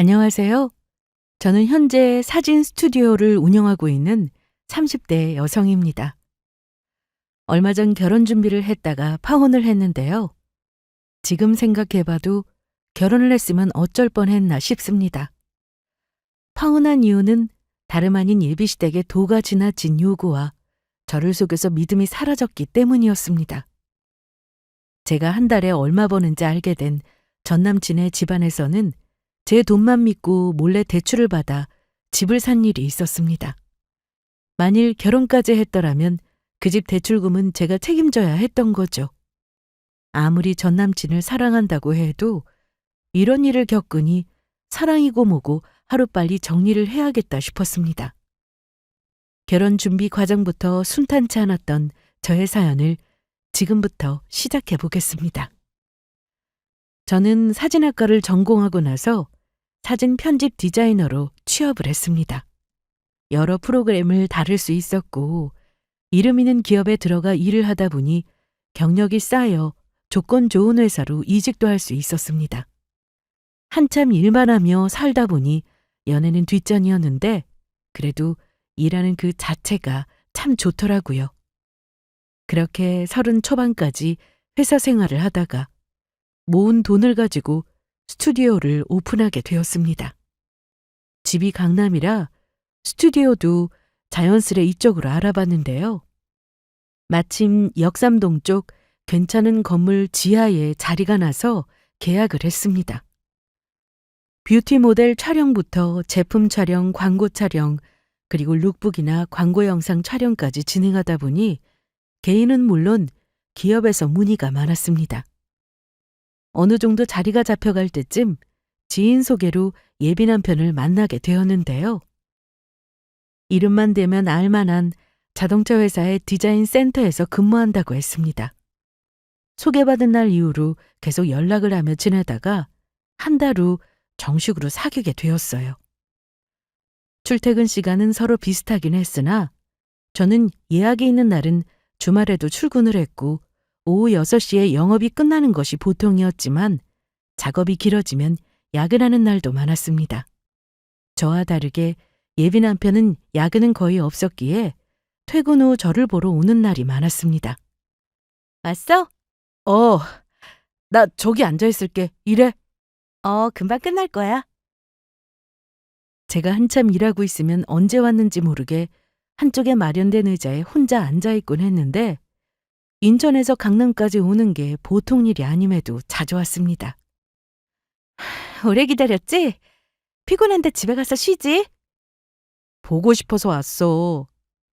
안녕하세요. 저는 현재 사진 스튜디오를 운영하고 있는 30대 여성입니다. 얼마 전 결혼 준비를 했다가 파혼을 했는데요. 지금 생각해 봐도 결혼을 했으면 어쩔 뻔했나 싶습니다. 파혼한 이유는 다름 아닌 예비시댁의 도가 지나친 요구와 저를 속여서 믿음이 사라졌기 때문이었습니다. 제가 한 달에 얼마 버는지 알게 된 전남친의 집안에서는 제 돈만 믿고 몰래 대출을 받아 집을 산 일이 있었습니다. 만일 결혼까지 했더라면 그 집 대출금은 제가 책임져야 했던 거죠. 아무리 전남친을 사랑한다고 해도 이런 일을 겪으니 사랑이고 뭐고 하루빨리 정리를 해야겠다 싶었습니다. 결혼 준비 과정부터 순탄치 않았던 저의 사연을 지금부터 시작해 보겠습니다. 저는 사진학과를 전공하고 나서 사진 편집 디자이너로 취업을 했습니다. 여러 프로그램을 다룰 수 있었고 이름 있는 기업에 들어가 일을 하다 보니 경력이 쌓여 조건 좋은 회사로 이직도 할 수 있었습니다. 한참 일만 하며 살다 보니 연애는 뒷전이었는데 그래도 일하는 그 자체가 참 좋더라고요. 그렇게 30 초반까지 회사 생활을 하다가 모은 돈을 가지고 스튜디오를 오픈하게 되었습니다. 집이 강남이라 스튜디오도 자연스레 이쪽으로 알아봤는데요. 마침 역삼동 쪽 괜찮은 건물 지하에 자리가 나서 계약을 했습니다. 뷰티 모델 촬영부터 제품 촬영, 광고 촬영, 그리고 룩북이나 광고 영상 촬영까지 진행하다 보니 개인은 물론 기업에서 문의가 많았습니다. 어느 정도 자리가 잡혀갈 때쯤 지인 소개로 예비 남편을 만나게 되었는데요. 이름만 대면 알만한 자동차 회사의 디자인 센터에서 근무한다고 했습니다. 소개받은 날 이후로 계속 연락을 하며 지내다가 한 달 후 정식으로 사귀게 되었어요. 출퇴근 시간은 서로 비슷하긴 했으나 저는 예약이 있는 날은 주말에도 출근을 했고 오후 6시에 영업이 끝나는 것이 보통이었지만 작업이 길어지면 야근하는 날도 많았습니다. 저와 다르게 예비 남편은 야근은 거의 없었기에 퇴근 후 저를 보러 오는 날이 많았습니다. 왔어? 나 저기 앉아있을게. 일해. 금방 끝날 거야. 제가 한참 일하고 있으면 언제 왔는지 모르게 한쪽에 마련된 의자에 혼자 앉아있곤 했는데 인천에서 강남까지 오는 게 보통 일이 아님에도 자주 왔습니다. 오래 기다렸지? 피곤한데 집에 가서 쉬지? 보고 싶어서 왔어.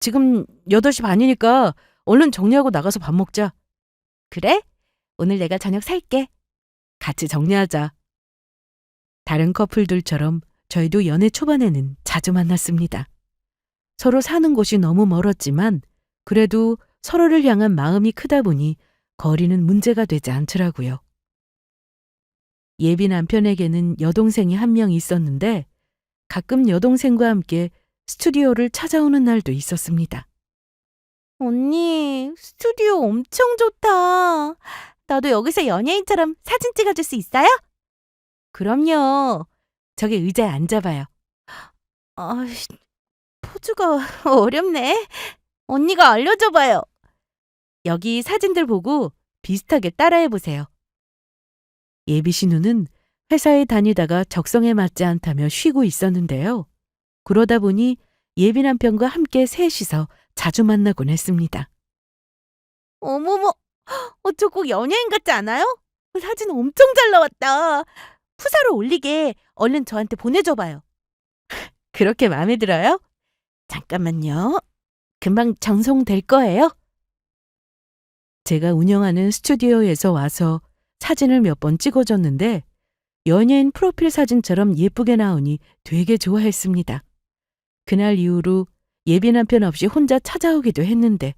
지금 8시 반이니까 얼른 정리하고 나가서 밥 먹자. 그래? 오늘 내가 저녁 살게. 같이 정리하자. 다른 커플들처럼 저희도 연애 초반에는 자주 만났습니다. 서로 사는 곳이 너무 멀었지만 그래도 서로를 향한 마음이 크다 보니 거리는 문제가 되지 않더라고요. 예비 남편에게는 여동생이 한 명 있었는데 가끔 여동생과 함께 스튜디오를 찾아오는 날도 있었습니다. 언니, 스튜디오 엄청 좋다. 나도 여기서 연예인처럼 사진 찍어줄 수 있어요? 그럼요. 저기 의자에 앉아봐요. 포즈가 어렵네. 언니가 알려줘봐요. 여기 사진들 보고 비슷하게 따라해보세요. 예비 신우는 회사에 다니다가 적성에 맞지 않다며 쉬고 있었는데요. 그러다 보니 예비 남편과 함께 셋이서 자주 만나곤 했습니다. 어머머, 저 꼭 연예인 같지 않아요? 사진 엄청 잘 나왔다. 푸사로 올리게 얼른 저한테 보내줘봐요. 그렇게 마음에 들어요? 잠깐만요. 금방 전송될 거예요. 제가 운영하는 스튜디오에서 와서 사진을 몇 번 찍어줬는데 연예인 프로필 사진처럼 예쁘게 나오니 되게 좋아했습니다. 그날 이후로 예비 남편 없이 혼자 찾아오기도 했는데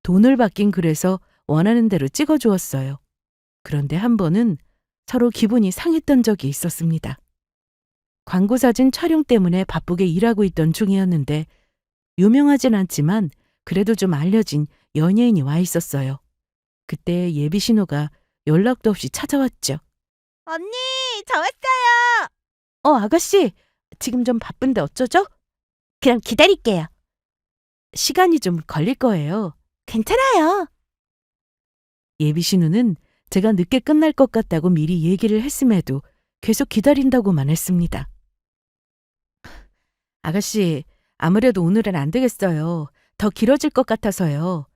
돈을 받긴 그래서 원하는 대로 찍어주었어요. 그런데 한 번은 서로 기분이 상했던 적이 있었습니다. 광고 사진 촬영 때문에 바쁘게 일하고 있던 중이었는데 유명하진 않지만 그래도 좀 알려진 연예인이 와 있었어요. 그때 예비 신호가 연락도 없이 찾아왔죠. 언니, 저 왔어요. 아가씨, 지금 좀 바쁜데 어쩌죠? 그럼 기다릴게요. 시간이 좀 걸릴 거예요. 괜찮아요. 예비 신우는 제가 늦게 끝날 것 같다고 미리 얘기를 했음에도 계속 기다린다고만 했습니다. 아가씨, 아무래도 오늘은 안 되겠어요. 더 길어질 것 같아서요.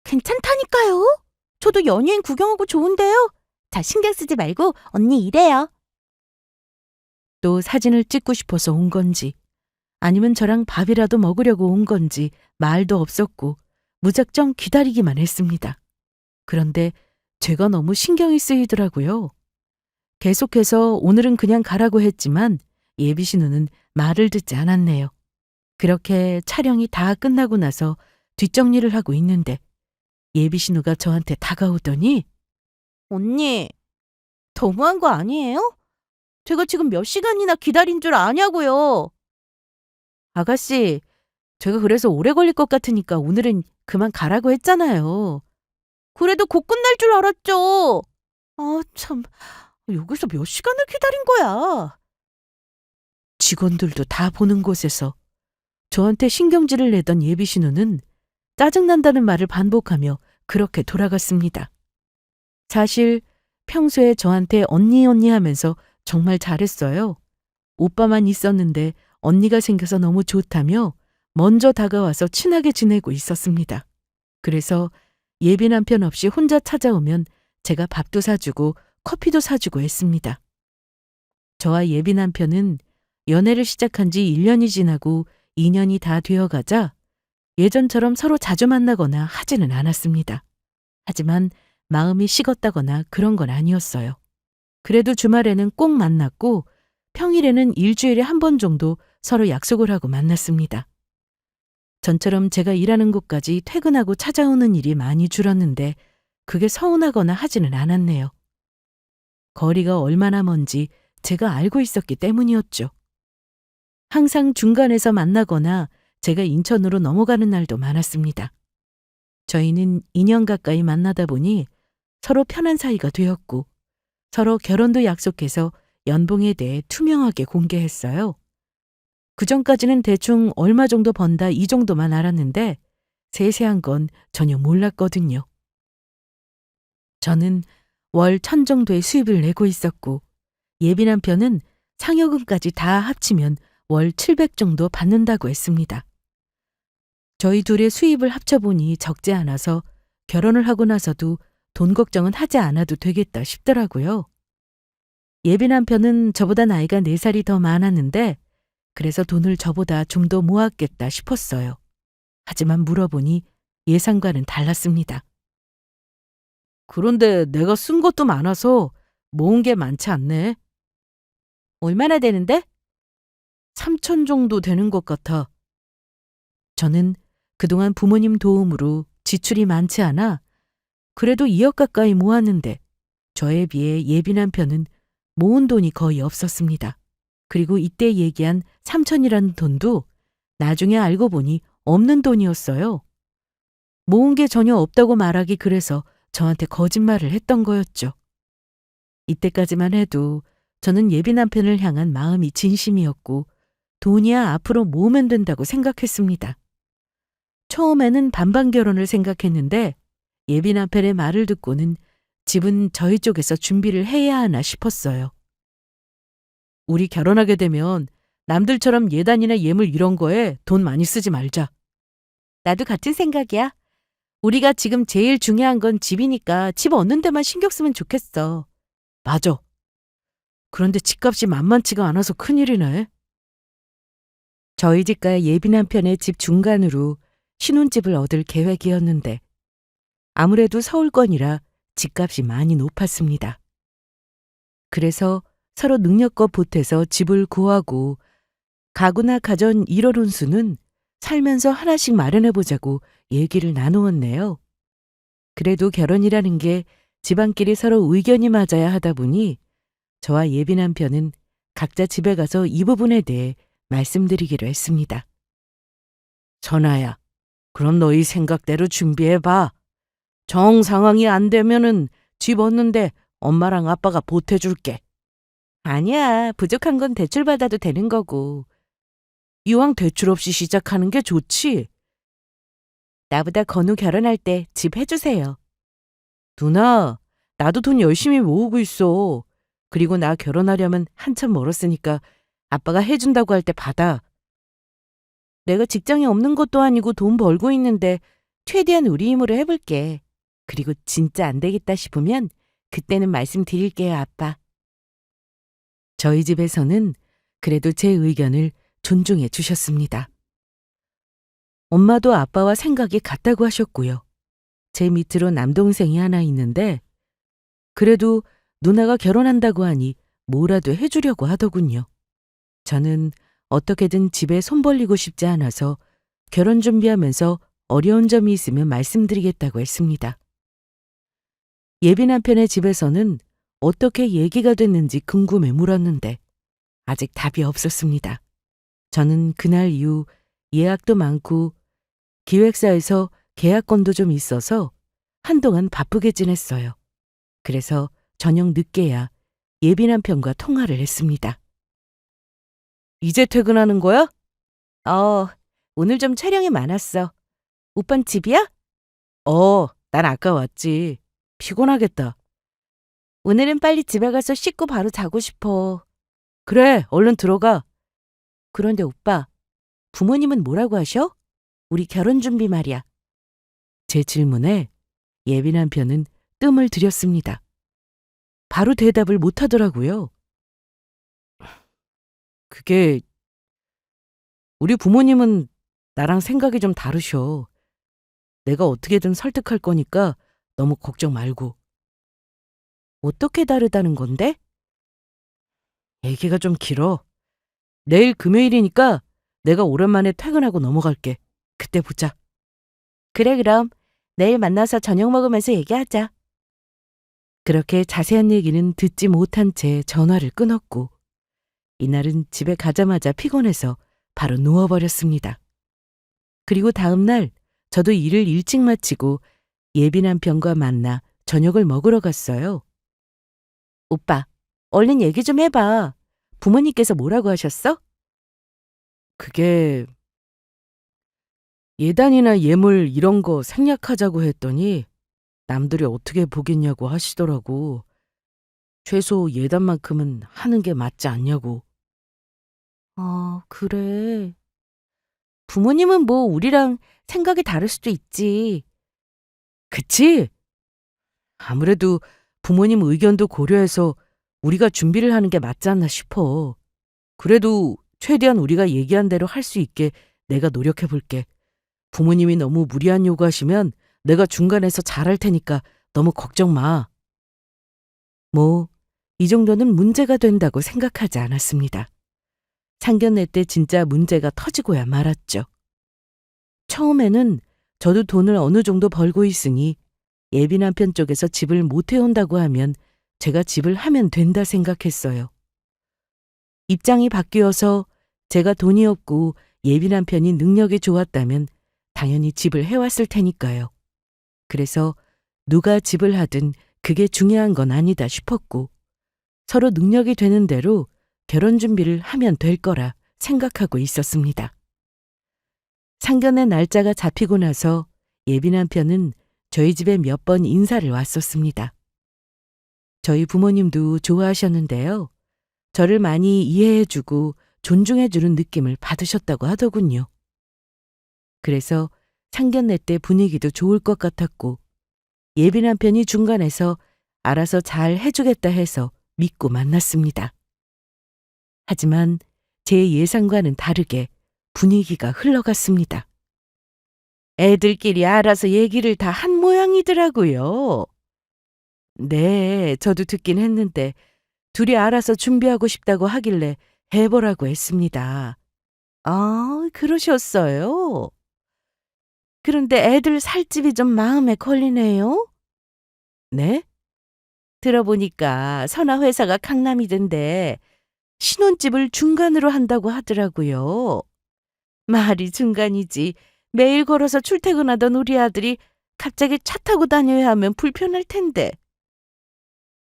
괜찮다니까요. 저도 연예인 구경하고 좋은데요. 자, 신경 쓰지 말고 언니 일해요. 또 사진을 찍고 싶어서 온 건지 아니면 저랑 밥이라도 먹으려고 온 건지 말도 없었고 무작정 기다리기만 했습니다. 그런데 제가 너무 신경이 쓰이더라고요. 계속해서 오늘은 그냥 가라고 했지만 예비 신우는 말을 듣지 않았네요. 그렇게 촬영이 다 끝나고 나서 뒷정리를 하고 있는데 예비 신우가 저한테 다가오더니 언니, 너무한 거 아니에요? 제가 지금 몇 시간이나 기다린 줄 아냐고요. 아가씨, 제가 그래서 오래 걸릴 것 같으니까 오늘은 그만 가라고 했잖아요. 그래도 곧 끝날 줄 알았죠. 아, 참. 여기서 몇 시간을 기다린 거야. 직원들도 다 보는 곳에서 저한테 신경질을 내던 예비 신우는 짜증난다는 말을 반복하며 그렇게 돌아갔습니다. 사실 평소에 저한테 언니 언니 하면서 정말 잘했어요. 오빠만 있었는데 언니가 생겨서 너무 좋다며 먼저 다가와서 친하게 지내고 있었습니다. 그래서 예비 남편 없이 혼자 찾아오면 제가 밥도 사주고 커피도 사주고 했습니다. 저와 예비 남편은 연애를 시작한 지 1년이 지나고 2년이 다 되어가자 예전처럼 서로 자주 만나거나 하지는 않았습니다. 하지만 마음이 식었다거나 그런 건 아니었어요. 그래도 주말에는 꼭 만났고 평일에는 일주일에 한 번 정도 서로 약속을 하고 만났습니다. 전처럼 제가 일하는 곳까지 퇴근하고 찾아오는 일이 많이 줄었는데 그게 서운하거나 하지는 않았네요. 거리가 얼마나 먼지 제가 알고 있었기 때문이었죠. 항상 중간에서 만나거나 제가 인천으로 넘어가는 날도 많았습니다. 저희는 2년 가까이 만나다 보니 서로 편한 사이가 되었고 서로 결혼도 약속해서 연봉에 대해 투명하게 공개했어요. 그전까지는 대충 얼마 정도 번다 이 정도만 알았는데 세세한 건 전혀 몰랐거든요. 저는 월 1,000 정도의 수입을 내고 있었고 예비 남편은 상여금까지 다 합치면 월 700 정도 받는다고 했습니다. 저희 둘의 수입을 합쳐보니 적지 않아서 결혼을 하고 나서도 돈 걱정은 하지 않아도 되겠다 싶더라고요. 예비 남편은 저보다 나이가 4살이 더 많았는데 그래서 돈을 저보다 좀 더 모았겠다 싶었어요. 하지만 물어보니 예상과는 달랐습니다. 그런데 내가 쓴 것도 많아서 모은 게 많지 않네. 얼마나 되는데? 3,000 정도 되는 것 같아. 저는 그동안 부모님 도움으로 지출이 많지 않아 그래도 2억 가까이 모았는데 저에 비해 예비 남편은 모은 돈이 거의 없었습니다. 그리고 이때 얘기한 3,000이라는 돈도 나중에 알고 보니 없는 돈이었어요. 모은 게 전혀 없다고 말하기 그래서 저한테 거짓말을 했던 거였죠. 이때까지만 해도 저는 예비 남편을 향한 마음이 진심이었고 돈이야 앞으로 모으면 된다고 생각했습니다. 처음에는 반반 결혼을 생각했는데 예비 남편의 말을 듣고는 집은 저희 쪽에서 준비를 해야 하나 싶었어요. 우리 결혼하게 되면 남들처럼 예단이나 예물 이런 거에 돈 많이 쓰지 말자. 나도 같은 생각이야. 우리가 지금 제일 중요한 건 집이니까 집 얻는 데만 신경 쓰면 좋겠어. 맞아. 그런데 집값이 만만치가 않아서 큰일이네. 저희 집과 예비 남편의 집 중간으로 신혼집을 얻을 계획이었는데 아무래도 서울권이라 집값이 많이 높았습니다. 그래서 서로 능력껏 보태서 집을 구하고 가구나 가전 1월 혼수는 살면서 하나씩 마련해보자고 얘기를 나누었네요. 그래도 결혼이라는 게 집안끼리 서로 의견이 맞아야 하다 보니 저와 예비 남편은 각자 집에 가서 이 부분에 대해 말씀드리기로 했습니다. 전하야, 그럼 너희 생각대로 준비해봐. 정 상황이 안 되면은 집 얻는데 엄마랑 아빠가 보태줄게. 아니야, 부족한 건 대출 받아도 되는 거고. 이왕 대출 없이 시작하는 게 좋지. 나보다 건우 결혼할 때 집 해주세요. 누나, 나도 돈 열심히 모으고 있어. 그리고 나 결혼하려면 한참 멀었으니까 아빠가 해준다고 할 때 받아. 내가 직장이 없는 것도 아니고 돈 벌고 있는데 최대한 우리 힘으로 해볼게. 그리고 진짜 안 되겠다 싶으면 그때는 말씀드릴게요, 아빠. 저희 집에서는 그래도 제 의견을 존중해 주셨습니다. 엄마도 아빠와 생각이 같다고 하셨고요. 제 밑으로 남동생이 하나 있는데 그래도 누나가 결혼한다고 하니 뭐라도 해주려고 하더군요. 저는 어떻게든 집에 손 벌리고 싶지 않아서 결혼 준비하면서 어려운 점이 있으면 말씀드리겠다고 했습니다. 예비 남편의 집에서는 어떻게 얘기가 됐는지 궁금해 물었는데 아직 답이 없었습니다. 저는 그날 이후 예약도 많고 기획사에서 계약건도 좀 있어서 한동안 바쁘게 지냈어요. 그래서 저녁 늦게야 예비 남편과 통화를 했습니다. 이제 퇴근하는 거야? 오늘 좀 촬영이 많았어. 오빤 집이야? 난 아까 왔지. 피곤하겠다. 오늘은 빨리 집에 가서 씻고 바로 자고 싶어. 그래, 얼른 들어가. 그런데 오빠, 부모님은 뭐라고 하셔? 우리 결혼 준비 말이야. 제 질문에 예비 남편은 뜸을 들였습니다. 바로 대답을 못 하더라고요. 그게 우리 부모님은 나랑 생각이 좀 다르셔. 내가 어떻게든 설득할 거니까 너무 걱정 말고. 어떻게 다르다는 건데? 얘기가 좀 길어. 내일 금요일이니까 내가 오랜만에 퇴근하고 넘어갈게. 그때 보자. 그래, 그럼 내일 만나서 저녁 먹으면서 얘기하자. 그렇게 자세한 얘기는 듣지 못한 채 전화를 끊었고 이날은 집에 가자마자 피곤해서 바로 누워버렸습니다. 그리고 다음 날 저도 일을 일찍 마치고 예비 남편과 만나 저녁을 먹으러 갔어요. 오빠, 얼른 얘기 좀 해봐. 부모님께서 뭐라고 하셨어? 그게 예단이나 예물 이런 거 생략하자고 했더니 남들이 어떻게 보겠냐고 하시더라고. 최소 예단만큼은 하는 게 맞지 않냐고. 그래. 부모님은 뭐 우리랑 생각이 다를 수도 있지. 그치? 아무래도 부모님 의견도 고려해서 우리가 준비를 하는 게 맞지 않나 싶어. 그래도 최대한 우리가 얘기한 대로 할 수 있게 내가 노력해 볼게. 부모님이 너무 무리한 요구하시면 내가 중간에서 잘할 테니까 너무 걱정 마. 뭐, 이 정도는 문제가 된다고 생각하지 않았습니다. 상견례 때 진짜 문제가 터지고야 말았죠. 처음에는 저도 돈을 어느 정도 벌고 있으니 예비 남편 쪽에서 집을 못 해온다고 하면 제가 집을 하면 된다 생각했어요. 입장이 바뀌어서 제가 돈이 없고 예비 남편이 능력이 좋았다면 당연히 집을 해왔을 테니까요. 그래서 누가 집을 하든 그게 중요한 건 아니다 싶었고 서로 능력이 되는 대로 결혼 준비를 하면 될 거라 생각하고 있었습니다. 상견례 날짜가 잡히고 나서 예비 남편은 저희 집에 몇 번 인사를 왔었습니다. 저희 부모님도 좋아하셨는데요. 저를 많이 이해해주고 존중해주는 느낌을 받으셨다고 하더군요. 그래서 상견례 때 분위기도 좋을 것 같았고 예비 남편이 중간에서 알아서 잘 해주겠다 해서 믿고 만났습니다. 하지만 제 예상과는 다르게 분위기가 흘러갔습니다. 애들끼리 알아서 얘기를 다 한 모양이더라고요. 네, 저도 듣긴 했는데 둘이 알아서 준비하고 싶다고 하길래 해보라고 했습니다. 그러셨어요? 그런데 애들 살집이 좀 마음에 걸리네요? 네? 들어보니까 선화 회사가 강남이던데 신혼집을 중간으로 한다고 하더라고요. 말이 중간이지. 매일 걸어서 출퇴근하던 우리 아들이 갑자기 차 타고 다녀야 하면 불편할 텐데.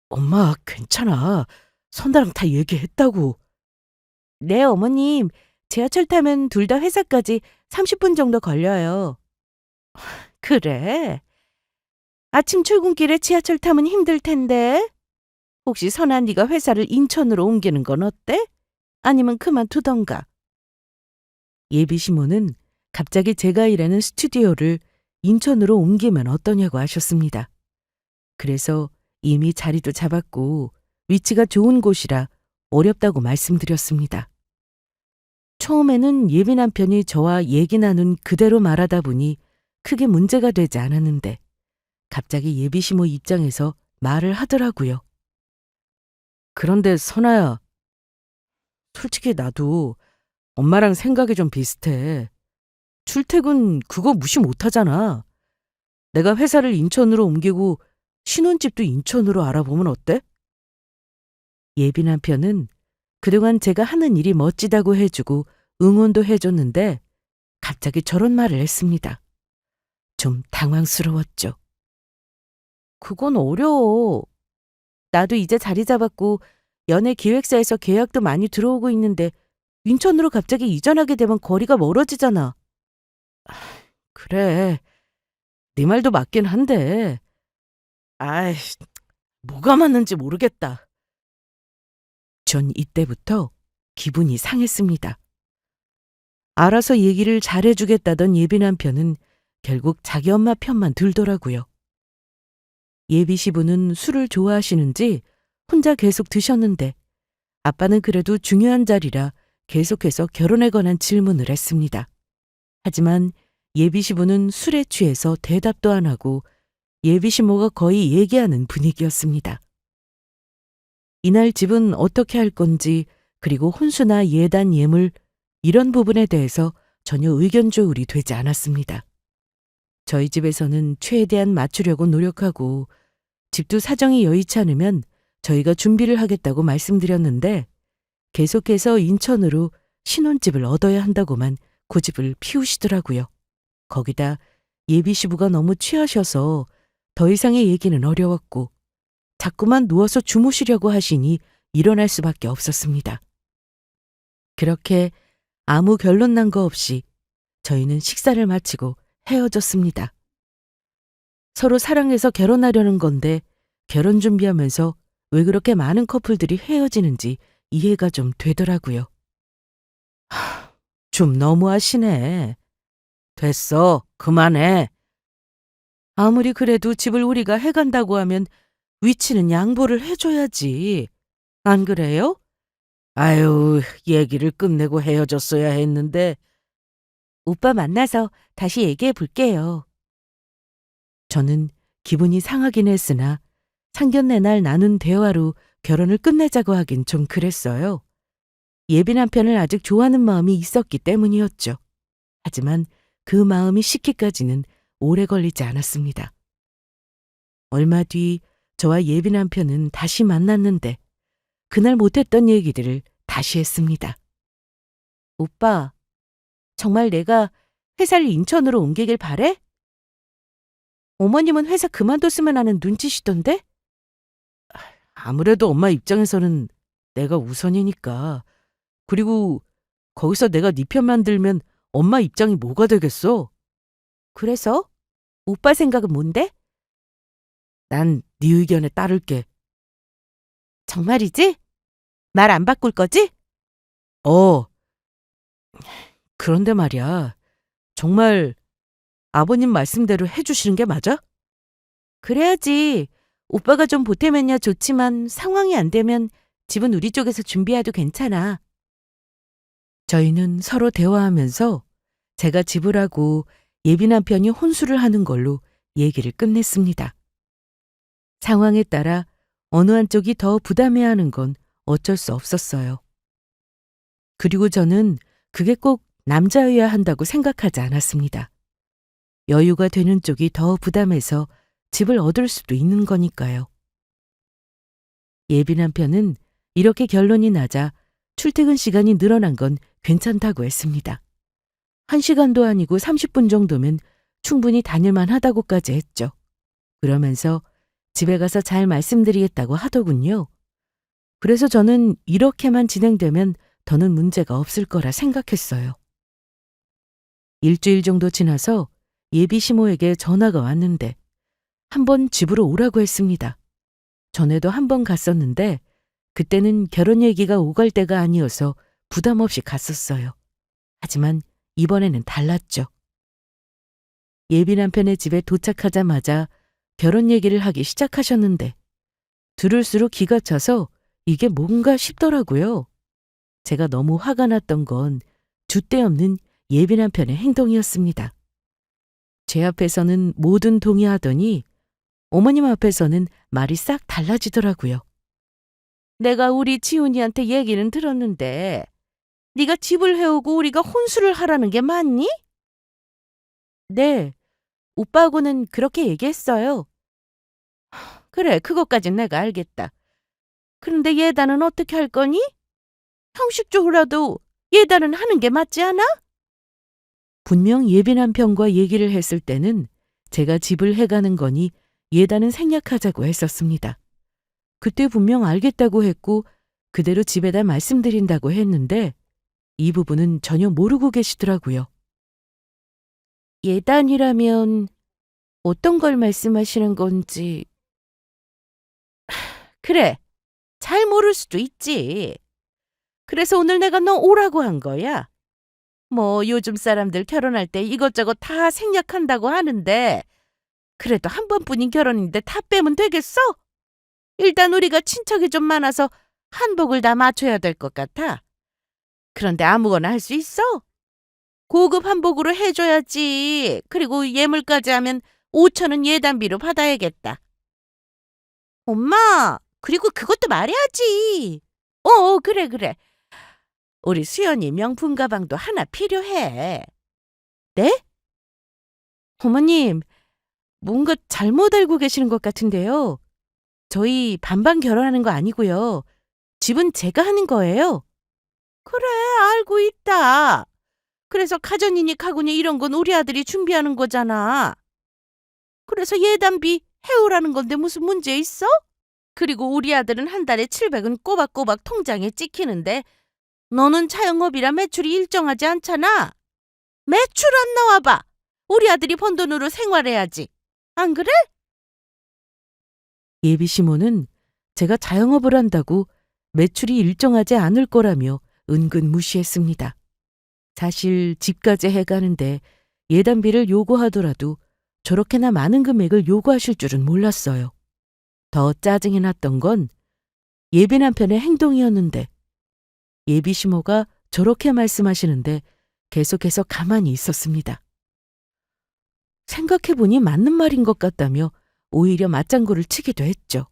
엄마, 괜찮아. 선아랑 다 얘기했다고. 네, 어머님. 지하철 타면 둘 다 회사까지 30분 정도 걸려요. 그래? 아침 출근길에 지하철 타면 힘들 텐데. 혹시 선아 네가 회사를 인천으로 옮기는 건 어때? 아니면 그만두던가. 예비 시모는 갑자기 제가 일하는 스튜디오를 인천으로 옮기면 어떠냐고 하셨습니다. 그래서 이미 자리도 잡았고 위치가 좋은 곳이라 어렵다고 말씀드렸습니다. 처음에는 예비 남편이 저와 얘기 나눈 그대로 말하다 보니 크게 문제가 되지 않았는데 갑자기 예비 시모 입장에서 말을 하더라고요. 그런데 선아야, 솔직히 나도 엄마랑 생각이 좀 비슷해. 출퇴근 그거 무시 못하잖아. 내가 회사를 인천으로 옮기고 신혼집도 인천으로 알아보면 어때? 예비 남편은 그동안 제가 하는 일이 멋지다고 해주고 응원도 해줬는데 갑자기 저런 말을 했습니다. 좀 당황스러웠죠. 그건 어려워. 나도 이제 자리 잡았고 연예 기획사에서 계약도 많이 들어오고 있는데 인천으로 갑자기 이전하게 되면 거리가 멀어지잖아. 그래, 네 말도 맞긴 한데 아이, 뭐가 맞는지 모르겠다. 전 이때부터 기분이 상했습니다. 알아서 얘기를 잘해주겠다던 예비 남편은 결국 자기 엄마 편만 들더라고요. 예비 시부는 술을 좋아하시는지 혼자 계속 드셨는데 아빠는 그래도 중요한 자리라 계속해서 결혼에 관한 질문을 했습니다. 하지만 예비 시부는 술에 취해서 대답도 안 하고 예비 시모가 거의 얘기하는 분위기였습니다. 이날 집은 어떻게 할 건지 그리고 혼수나 예단 예물 이런 부분에 대해서 전혀 의견 조율이 되지 않았습니다. 저희 집에서는 최대한 맞추려고 노력하고 집도 사정이 여의치 않으면 저희가 준비를 하겠다고 말씀드렸는데 계속해서 인천으로 신혼집을 얻어야 한다고만 고집을 피우시더라고요. 거기다 예비 시부가 너무 취하셔서 더 이상의 얘기는 어려웠고 자꾸만 누워서 주무시려고 하시니 일어날 수밖에 없었습니다. 그렇게 아무 결론 난 거 없이 저희는 식사를 마치고 헤어졌습니다. 서로 사랑해서 결혼하려는 건데 결혼 준비하면서 왜 그렇게 많은 커플들이 헤어지는지 이해가 좀 되더라고요. 좀 너무하시네. 됐어, 그만해. 아무리 그래도 집을 우리가 해간다고 하면 위치는 양보를 해줘야지. 안 그래요? 아유, 얘기를 끝내고 헤어졌어야 했는데. 오빠 만나서 다시 얘기해 볼게요. 저는 기분이 상하긴 했으나 상견례 날 나눈 대화로 결혼을 끝내자고 하긴 좀 그랬어요. 예비 남편을 아직 좋아하는 마음이 있었기 때문이었죠. 하지만 그 마음이 식기까지는 오래 걸리지 않았습니다. 얼마 뒤 저와 예비 남편은 다시 만났는데 그날 못했던 얘기들을 다시 했습니다. 오빠, 정말 내가 회사를 인천으로 옮기길 바래? 어머님은 회사 그만뒀으면 하는 눈치시던데? 아무래도 엄마 입장에서는 내가 우선이니까. 그리고 거기서 내가 네 편만 들면 엄마 입장이 뭐가 되겠어? 그래서? 오빠 생각은 뭔데? 난 네 의견에 따를게. 정말이지? 말 안 바꿀 거지? 어. 그런데 말이야. 정말 아버님 말씀대로 해주시는 게 맞아? 그래야지. 오빠가 좀 보태면야 좋지만 상황이 안 되면 집은 우리 쪽에서 준비해도 괜찮아. 저희는 서로 대화하면서 제가 집을 하고 예비 남편이 혼수를 하는 걸로 얘기를 끝냈습니다. 상황에 따라 어느 한쪽이 더 부담해야 하는 건 어쩔 수 없었어요. 그리고 저는 그게 꼭 남자여야 한다고 생각하지 않았습니다. 여유가 되는 쪽이 더 부담해서 집을 얻을 수도 있는 거니까요. 예비 남편은 이렇게 결론이 나자 출퇴근 시간이 늘어난 건 괜찮다고 했습니다. 1시간도 아니고 30분 정도면 충분히 다닐만 하다고까지 했죠. 그러면서 집에 가서 잘 말씀드리겠다고 하더군요. 그래서 저는 이렇게만 진행되면 더는 문제가 없을 거라 생각했어요. 일주일 정도 지나서 예비 시모에게 전화가 왔는데 한번 집으로 오라고 했습니다. 전에도 한 번 갔었는데 그때는 결혼 얘기가 오갈 때가 아니어서 부담 없이 갔었어요. 하지만 이번에는 달랐죠. 예비 남편의 집에 도착하자마자 결혼 얘기를 하기 시작하셨는데 들을수록 기가 차서 이게 뭔가 싶더라고요. 제가 너무 화가 났던 건 줏대없는 예비 남편의 행동이었습니다. 제 앞에서는 뭐든 동의하더니 어머님 앞에서는 말이 싹 달라지더라고요. 내가 우리 지훈이한테 얘기는 들었는데 네가 집을 해오고 우리가 혼수를 하라는 게 맞니? 네, 오빠하고는 그렇게 얘기했어요. 그래, 그것까진 내가 알겠다. 그런데 예단은 어떻게 할 거니? 형식적으로라도 예단은 하는 게 맞지 않아? 분명 예비 남편과 얘기를 했을 때는 제가 집을 해가는 거니 예단은 생략하자고 했었습니다. 그때 분명 알겠다고 했고 그대로 집에다 말씀드린다고 했는데 이 부분은 전혀 모르고 계시더라고요. 예단이라면 어떤 걸 말씀하시는 건지. 그래, 잘 모를 수도 있지. 그래서 오늘 내가 너 오라고 한 거야. 뭐 요즘 사람들 결혼할 때 이것저것 다 생략한다고 하는데 그래도 한 번뿐인 결혼인데 다 빼면 되겠어? 일단 우리가 친척이 좀 많아서 한복을 다 맞춰야 될 것 같아. 그런데 아무거나 할 수 있어? 고급 한복으로 해줘야지. 그리고 예물까지 하면 5천은 예단비로 받아야겠다. 엄마, 그리고 그것도 말해야지. 그래. 우리 수연이 명품 가방도 하나 필요해. 네? 어머님, 뭔가 잘못 알고 계시는 것 같은데요. 저희 반반 결혼하는 거 아니고요. 집은 제가 하는 거예요. 그래, 알고 있다. 그래서 가전이니 가구니 이런 건 우리 아들이 준비하는 거잖아. 그래서 예단비 해오라는 건데 무슨 문제 있어? 그리고 우리 아들은 한 달에 700은 꼬박꼬박 통장에 찍히는데 너는 자영업이라 매출이 일정하지 않잖아. 매출 안 나와봐. 우리 아들이 번 돈으로 생활해야지. 안 그래? 예비 시모는 제가 자영업을 한다고 매출이 일정하지 않을 거라며 은근 무시했습니다. 사실 집까지 해가는데 예단비를 요구하더라도 저렇게나 많은 금액을 요구하실 줄은 몰랐어요. 더 짜증이 났던 건 예비 남편의 행동이었는데 예비 시모가 저렇게 말씀하시는데 계속해서 가만히 있었습니다. 생각해보니 맞는 말인 것 같다며 오히려 맞장구를 치기도 했죠.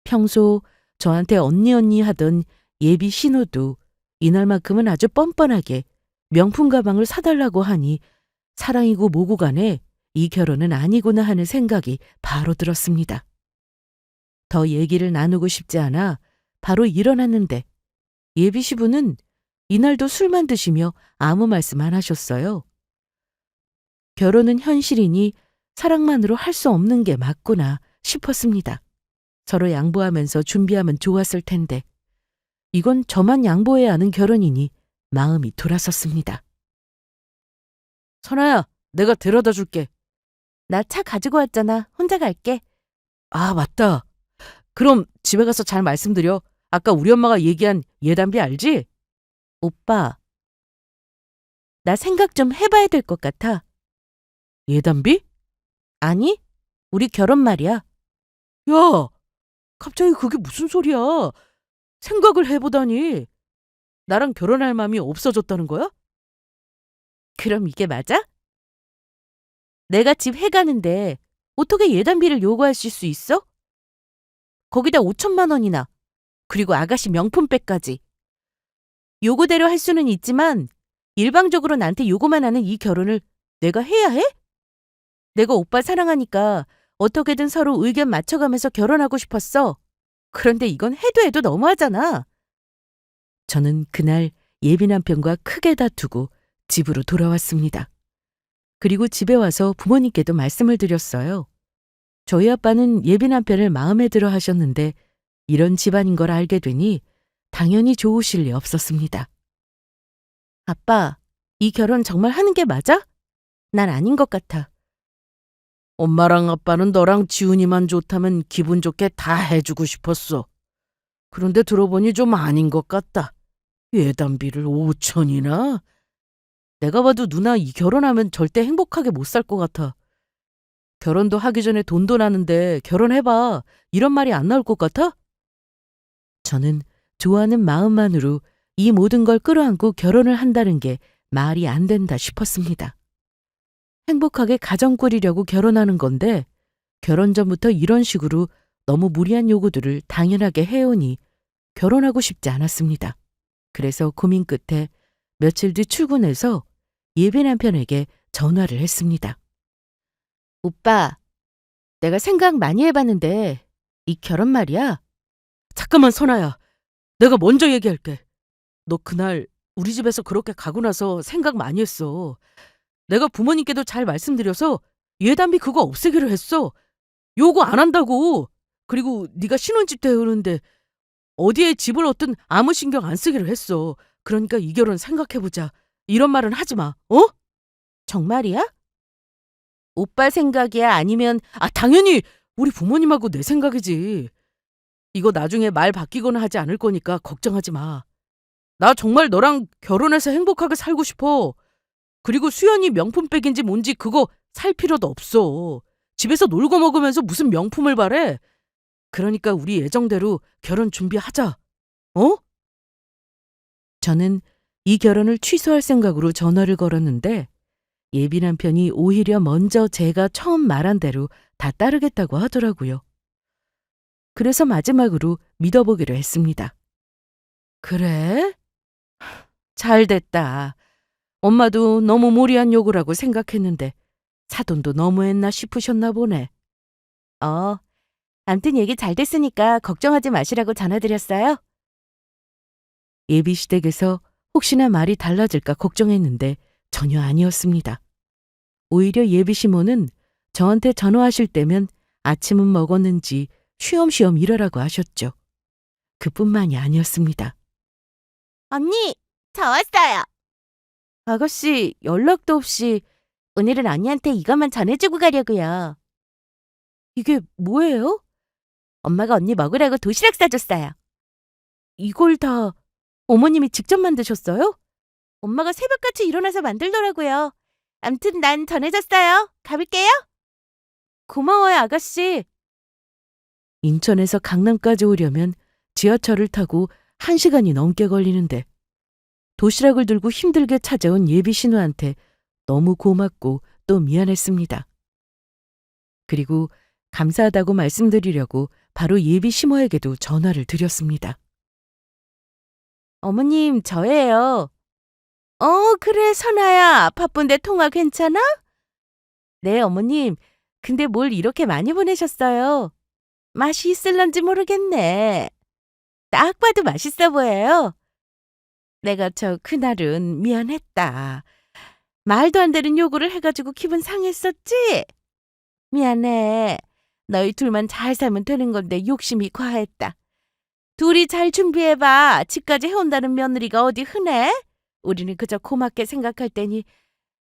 평소 저한테 언니 하던 예비 신호도 이날만큼은 아주 뻔뻔하게 명품 가방을 사달라고 하니 사랑이고 뭐고 간에 이 결혼은 아니구나 하는 생각이 바로 들었습니다. 더 얘기를 나누고 싶지 않아 바로 일어났는데 예비 시부는 이날도 술만 드시며 아무 말씀 안 하셨어요. 결혼은 현실이니 사랑만으로 할 수 없는 게 맞구나 싶었습니다. 서로 양보하면서 준비하면 좋았을 텐데 이건 저만 양보해야 하는 결혼이니 마음이 돌아섰습니다. 선아야, 내가 데려다 줄게. 나 차 가지고 왔잖아. 혼자 갈게. 아, 맞다. 그럼 집에 가서 잘 말씀드려. 아까 우리 엄마가 얘기한 예단비 알지? 오빠, 나 생각 좀 해봐야 될 것 같아. 예단비? 아니, 우리 결혼 말이야. 야, 갑자기 그게 무슨 소리야? 생각을 해보다니. 나랑 결혼할 마음이 없어졌다는 거야? 그럼 이게 맞아? 내가 집 해가는데 어떻게 예단비를 요구하실 수 있어? 거기다 5천만 원이나. 그리고 아가씨 명품백까지. 요구대로 할 수는 있지만 일방적으로 나한테 요구만 하는 이 결혼을 내가 해야 해? 내가 오빠 사랑하니까 어떻게든 서로 의견 맞춰가면서 결혼하고 싶었어. 그런데 이건 해도 너무하잖아. 저는 그날 예비 남편과 크게 다투고 집으로 돌아왔습니다. 그리고 집에 와서 부모님께도 말씀을 드렸어요. 저희 아빠는 예비 남편을 마음에 들어 하셨는데 이런 집안인 걸 알게 되니 당연히 좋으실 리 없었습니다. 아빠, 이 결혼 정말 하는 게 맞아? 난 아닌 것 같아. 엄마랑 아빠는 너랑 지훈이만 좋다면 기분 좋게 다 해주고 싶었어. 그런데 들어보니 좀 아닌 것 같다. 예단비를 5천이나? 내가 봐도 누나 이 결혼하면 절대 행복하게 못 살 것 같아. 결혼도 하기 전에 돈도 나는데 결혼해봐. 이런 말이 안 나올 것 같아? 저는 좋아하는 마음만으로 이 모든 걸 끌어안고 결혼을 한다는 게 말이 안 된다 싶었습니다. 행복하게 가정 꾸리려고 결혼하는 건데 결혼 전부터 이런 식으로 너무 무리한 요구들을 당연하게 해오니 결혼하고 싶지 않았습니다. 그래서 고민 끝에 며칠 뒤 출근해서 예비 남편에게 전화를 했습니다. 오빠, 내가 생각 많이 해봤는데 이 결혼 말이야. 잠깐만 선아야. 내가 먼저 얘기할게. 너 그날 우리 집에서 그렇게 가고 나서 생각 많이 했어. 내가 부모님께도 잘 말씀드려서 예단비 그거 없애기로 했어. 요구 안 한다고. 그리고 네가 신혼집 때 오는데 어디에 집을 얻든 아무 신경 안 쓰기로 했어. 그러니까 이 결혼 생각해보자. 이런 말은 하지 마. 어? 정말이야? 오빠 생각이야? 아니면 당연히 우리 부모님하고 내 생각이지. 이거 나중에 말 바뀌거나 하지 않을 거니까 걱정하지 마. 나 정말 너랑 결혼해서 행복하게 살고 싶어. 그리고 수연이 명품백인지 뭔지 그거 살 필요도 없어. 집에서 놀고 먹으면서 무슨 명품을 바래? 그러니까 우리 예정대로 결혼 준비하자. 어? 저는 이 결혼을 취소할 생각으로 전화를 걸었는데 예비 남편이 오히려 먼저 제가 처음 말한 대로 다 따르겠다고 하더라고요. 그래서 마지막으로 믿어보기로 했습니다. 그래? 잘 됐다. 엄마도 너무 무리한 요구라고 생각했는데 사돈도 너무했나 싶으셨나 보네. 암튼 얘기 잘 됐으니까 걱정하지 마시라고 전화드렸어요. 예비 시댁에서 혹시나 말이 달라질까 걱정했는데 전혀 아니었습니다. 오히려 예비 시모는 저한테 전화하실 때면 아침은 먹었는지 쉬엄쉬엄 일하라고 하셨죠. 그뿐만이 아니었습니다. 언니, 저 왔어요. 아가씨, 연락도 없이 오늘은 언니한테 이것만 전해주고 가려고요. 이게 뭐예요? 엄마가 언니 먹으라고 도시락 싸줬어요. 이걸 다 어머님이 직접 만드셨어요? 엄마가 새벽같이 일어나서 만들더라고요. 암튼 난 전해졌어요. 가볼게요. 고마워요, 아가씨. 인천에서 강남까지 오려면 지하철을 타고 1시간이 넘게 걸리는데 도시락을 들고 힘들게 찾아온 예비 신우한테 너무 고맙고 또 미안했습니다. 그리고 감사하다고 말씀드리려고 바로 예비 시모에게도 전화를 드렸습니다. 어머님, 저예요. 그래, 선아야. 바쁜데 통화 괜찮아? 네, 어머님. 근데 뭘 이렇게 많이 보내셨어요? 맛이 있을런지 모르겠네. 딱 봐도 맛있어 보여요. 내가 그날은 미안했다. 말도 안 되는 요구를 해가지고 기분 상했었지? 미안해. 너희 둘만 잘 살면 되는 건데 욕심이 과했다. 둘이 잘 준비해봐. 집까지 해온다는 며느리가 어디 흔해? 우리는 그저 고맙게 생각할 테니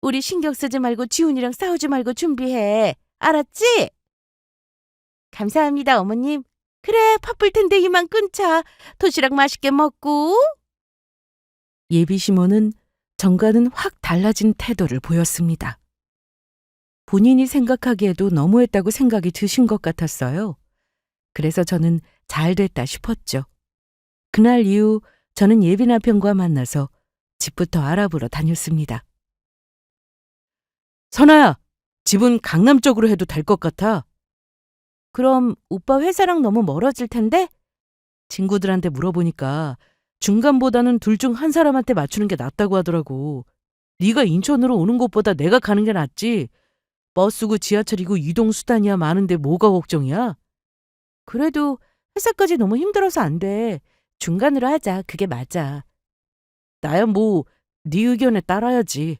우리 신경 쓰지 말고 지훈이랑 싸우지 말고 준비해. 알았지? 감사합니다, 어머님. 그래, 바쁠 텐데 이만 끊자. 도시락 맛있게 먹고. 예비 시모는 전과는 확 달라진 태도를 보였습니다. 본인이 생각하기에도 너무했다고 생각이 드신 것 같았어요. 그래서 저는 잘 됐다 싶었죠. 그날 이후 저는 예비 남편과 만나서 집부터 알아보러 다녔습니다. 선아야, 집은 강남 쪽으로 해도 될 것 같아. 그럼 오빠 회사랑 너무 멀어질 텐데? 친구들한테 물어보니까 중간보다는 둘 중 한 사람한테 맞추는 게 낫다고 하더라고. 네가 인천으로 오는 것보다 내가 가는 게 낫지. 버스고 지하철이고 이동수단이야 많은데 뭐가 걱정이야? 그래도 회사까지 너무 힘들어서 안 돼. 중간으로 하자. 그게 맞아. 나야 뭐 네 의견에 따라야지.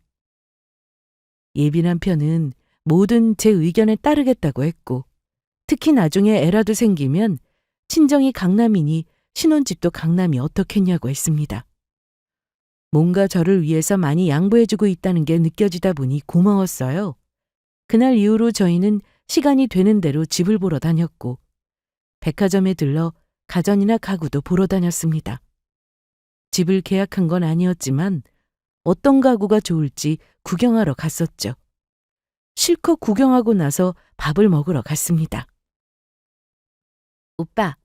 예비 남편은 뭐든 제 의견에 따르겠다고 했고 특히 나중에 애라도 생기면 친정이 강남이니 신혼집도 강남이 어떻겠냐고 했습니다. 뭔가 저를 위해서 많이 양보해주고 있다는 게 느껴지다 보니 고마웠어요. 그날 이후로 저희는 시간이 되는 대로 집을 보러 다녔고 백화점에 들러 가전이나 가구도 보러 다녔습니다. 집을 계약한 건 아니었지만 어떤 가구가 좋을지 구경하러 갔었죠. 실컷 구경하고 나서 밥을 먹으러 갔습니다. 오빠,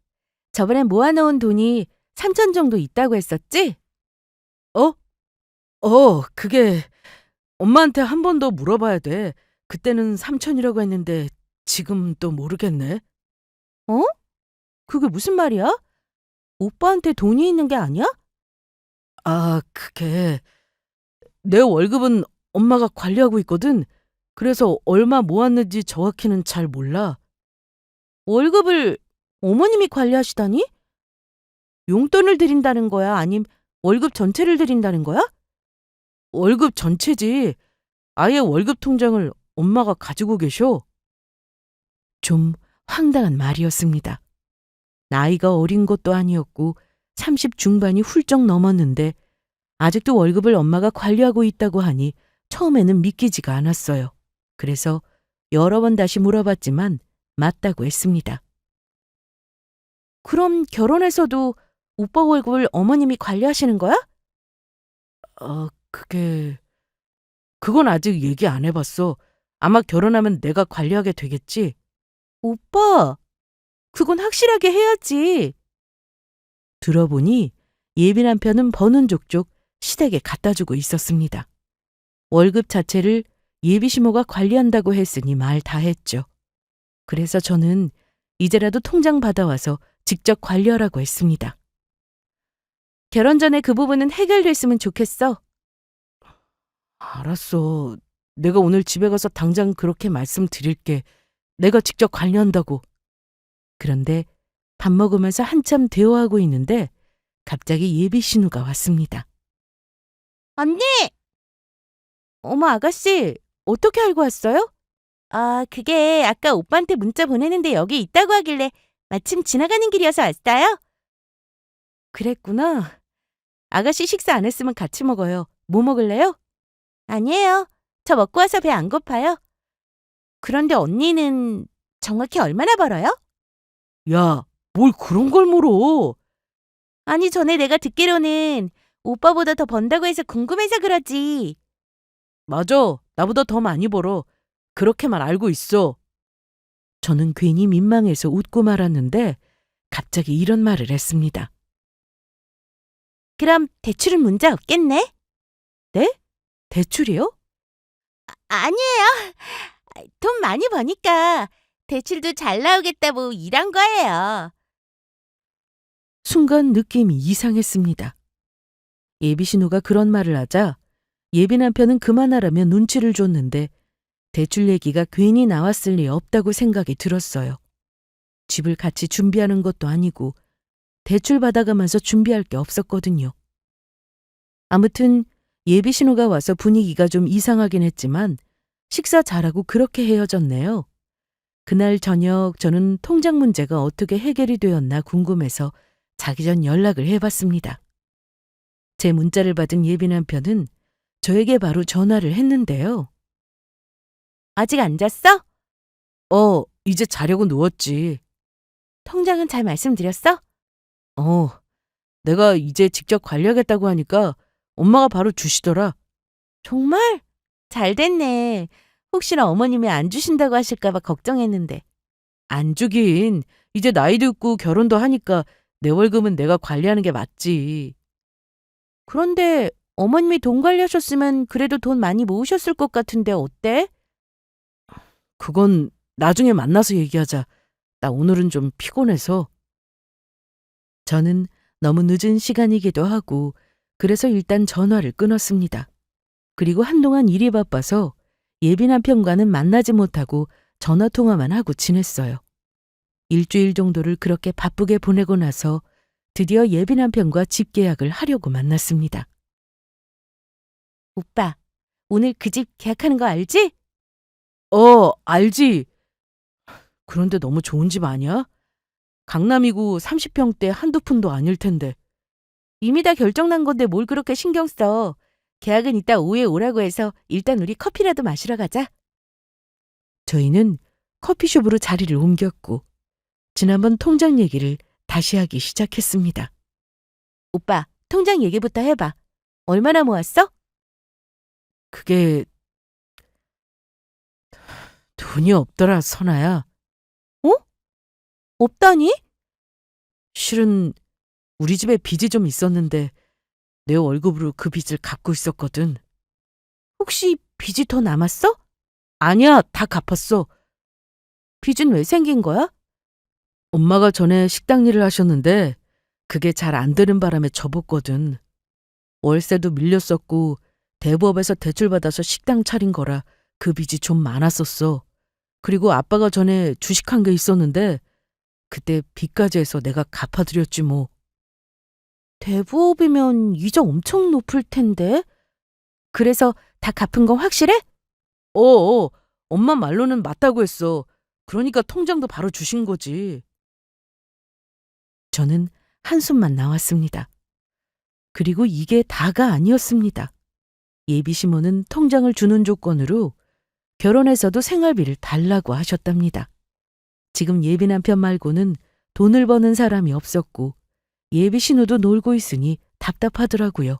저번에 모아놓은 돈이 3천 정도 있다고 했었지? 그게 엄마한테 한 번 더 물어봐야 돼. 그때는 3천이라고 했는데 지금 또 모르겠네. 그게 무슨 말이야? 오빠한테 돈이 있는 게 아니야? 그게 내 월급은 엄마가 관리하고 있거든. 그래서 얼마 모았는지 정확히는 잘 몰라. 월급을 어머님이 관리하시다니? 용돈을 드린다는 거야? 아님 월급 전체를 드린다는 거야? 월급 전체지. 아예 월급 통장을 엄마가 가지고 계셔. 좀 황당한 말이었습니다. 나이가 어린 것도 아니었고 30 중반이 훌쩍 넘었는데 아직도 월급을 엄마가 관리하고 있다고 하니 처음에는 믿기지가 않았어요. 그래서 여러 번 다시 물어봤지만 맞다고 했습니다. 그럼 결혼해서도 오빠 월급을 어머님이 관리하시는 거야? 그건 아직 얘기 안 해봤어. 아마 결혼하면 내가 관리하게 되겠지. 오빠, 그건 확실하게 해야지. 들어보니 예비 남편은 버는 족족 시댁에 갖다 주고 있었습니다. 월급 자체를 예비 시모가 관리한다고 했으니 말 다 했죠. 그래서 저는 이제라도 통장 받아와서 직접 관리하라고 했습니다. 결혼 전에 그 부분은 해결됐으면 좋겠어. 알았어. 내가 오늘 집에 가서 당장 그렇게 말씀드릴게. 내가 직접 관리한다고. 그런데 밥 먹으면서 한참 대화하고 있는데 갑자기 예비 신우가 왔습니다. 언니! 어머, 아가씨, 어떻게 알고 왔어요? 그게 아까 오빠한테 문자 보내는데 여기 있다고 하길래 마침 지나가는 길이어서 왔어요. 그랬구나. 아가씨 식사 안 했으면 같이 먹어요. 뭐 먹을래요? 아니에요. 저 먹고 와서 배 안 고파요. 그런데 언니는 정확히 얼마나 벌어요? 야, 뭘 그런 걸 물어. 아니, 전에 내가 듣기로는 오빠보다 더 번다고 해서 궁금해서 그러지. 맞아. 나보다 더 많이 벌어. 그렇게만 알고 있어. 저는 괜히 민망해서 웃고 말았는데 갑자기 이런 말을 했습니다. 그럼 대출은 문제 없겠네? 네? 대출이요? 아니에요. 돈 많이 버니까 대출도 잘 나오겠다 뭐 이런 거예요. 순간 느낌이 이상했습니다. 예비 신우가 그런 말을 하자 예비 남편은 그만하라며 눈치를 줬는데 대출 얘기가 괜히 나왔을 리 없다고 생각이 들었어요. 집을 같이 준비하는 것도 아니고 대출 받아가면서 준비할 게 없었거든요. 아무튼 예비 신우가 와서 분위기가 좀 이상하긴 했지만 식사 잘하고 그렇게 헤어졌네요. 그날 저녁 저는 통장 문제가 어떻게 해결이 되었나 궁금해서 자기 전 연락을 해봤습니다. 제 문자를 받은 예비 남편은 저에게 바로 전화를 했는데요. 아직 안 잤어? 이제 자려고 누웠지. 통장은 잘 말씀드렸어? 내가 이제 직접 관리하겠다고 하니까 엄마가 바로 주시더라. 정말? 잘 됐네. 혹시나 어머님이 안 주신다고 하실까 봐 걱정했는데. 안 주긴. 이제 나이도 있고 결혼도 하니까 내 월급은 내가 관리하는 게 맞지. 그런데 어머님이 돈 관리하셨으면 그래도 돈 많이 모으셨을 것 같은데 어때? 그건 나중에 만나서 얘기하자. 나 오늘은 좀 피곤해서. 저는 너무 늦은 시간이기도 하고 그래서 일단 전화를 끊었습니다. 그리고 한동안 일이 바빠서 예비 남편과는 만나지 못하고 전화통화만 하고 지냈어요. 일주일 정도를 그렇게 바쁘게 보내고 나서 드디어 예비 남편과 집 계약을 하려고 만났습니다. 오빠, 오늘 그 집 계약하는 거 알지? 알지. 그런데 너무 좋은 집 아니야? 강남이고 30평대 한두 푼도 아닐 텐데. 이미 다 결정난 건데 뭘 그렇게 신경 써. 계약은 이따 오후에 오라고 해서 일단 우리 커피라도 마시러 가자. 저희는 커피숍으로 자리를 옮겼고 지난번 통장 얘기를 다시 하기 시작했습니다. 오빠, 통장 얘기부터 해봐. 얼마나 모았어? 그게 돈이 없더라, 선아야. 없다니? 실은 우리 집에 빚이 좀 있었는데 내 월급으로 그 빚을 갚고 있었거든. 혹시 빚이 더 남았어? 아니야, 다 갚았어. 빚은 왜 생긴 거야? 엄마가 전에 식당 일을 하셨는데 그게 잘 안 되는 바람에 접었거든. 월세도 밀렸었고 대부업에서 대출받아서 식당 차린 거라 그 빚이 좀 많았었어. 그리고 아빠가 전에 주식한 게 있었는데 그때 빚까지 해서 내가 갚아드렸지 뭐. 대부업이면 이자 엄청 높을 텐데. 그래서 다 갚은 건 확실해? 엄마 말로는 맞다고 했어. 그러니까 통장도 바로 주신 거지. 저는 한숨만 나왔습니다. 그리고 이게 다가 아니었습니다. 예비 시모는 통장을 주는 조건으로 결혼해서도 생활비를 달라고 하셨답니다. 지금 예비 남편 말고는 돈을 버는 사람이 없었고 예비 신우도 놀고 있으니 답답하더라고요.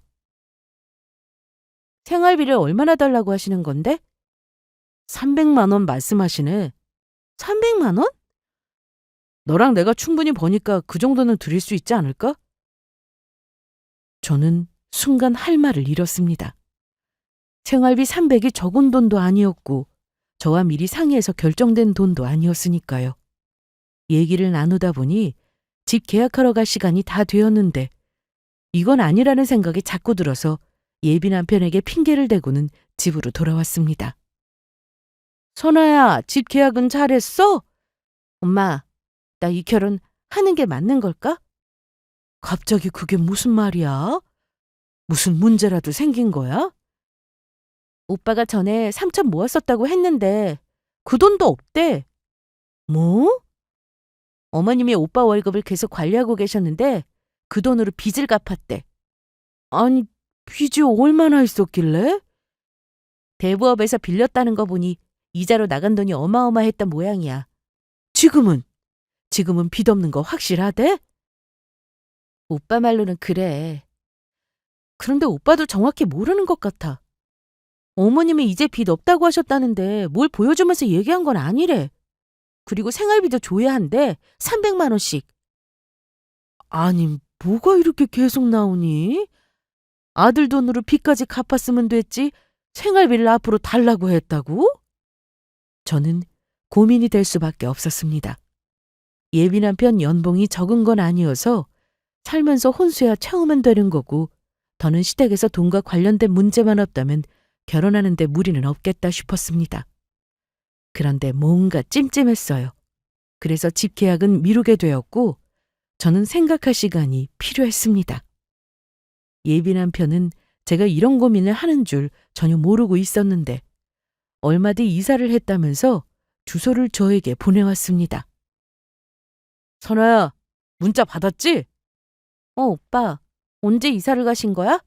생활비를 얼마나 달라고 하시는 건데? 300만 원 말씀하시네. 300만 원? 너랑 내가 충분히 버니까 그 정도는 드릴 수 있지 않을까? 저는 순간 할 말을 잃었습니다. 생활비 300이 적은 돈도 아니었고 저와 미리 상의해서 결정된 돈도 아니었으니까요. 얘기를 나누다 보니 집 계약하러 갈 시간이 다 되었는데 이건 아니라는 생각이 자꾸 들어서 예비 남편에게 핑계를 대고는 집으로 돌아왔습니다. 선아야, 집 계약은 잘했어? 엄마, 나 이 결혼 하는 게 맞는 걸까? 갑자기 그게 무슨 말이야? 무슨 문제라도 생긴 거야? 오빠가 전에 3천 모았었다고 했는데 그 돈도 없대. 뭐? 어머님이 오빠 월급을 계속 관리하고 계셨는데 그 돈으로 빚을 갚았대. 아니, 빚이 얼마나 있었길래? 대부업에서 빌렸다는 거 보니 이자로 나간 돈이 어마어마했던 모양이야. 지금은 빚 없는 거 확실하대? 오빠 말로는 그래. 그런데 오빠도 정확히 모르는 것 같아. 어머님이 이제 빚 없다고 하셨다는데 뭘 보여주면서 얘기한 건 아니래. 그리고 생활비도 줘야 한대. 300만 원씩. 아니, 뭐가 이렇게 계속 나오니? 아들 돈으로 빚까지 갚았으면 됐지 생활비를 앞으로 달라고 했다고? 저는 고민이 될 수밖에 없었습니다. 예비 남편 연봉이 적은 건 아니어서 살면서 혼수야 채우면 되는 거고 더는 시댁에서 돈과 관련된 문제만 없다면 결혼하는데 무리는 없겠다 싶었습니다. 그런데 뭔가 찜찜했어요. 그래서 집 계약은 미루게 되었고 저는 생각할 시간이 필요했습니다. 예비 남편은 제가 이런 고민을 하는 줄 전혀 모르고 있었는데 얼마 뒤 이사를 했다면서 주소를 저에게 보내왔습니다. 선아야, 문자 받았지? 오빠. 언제 이사를 가신 거야?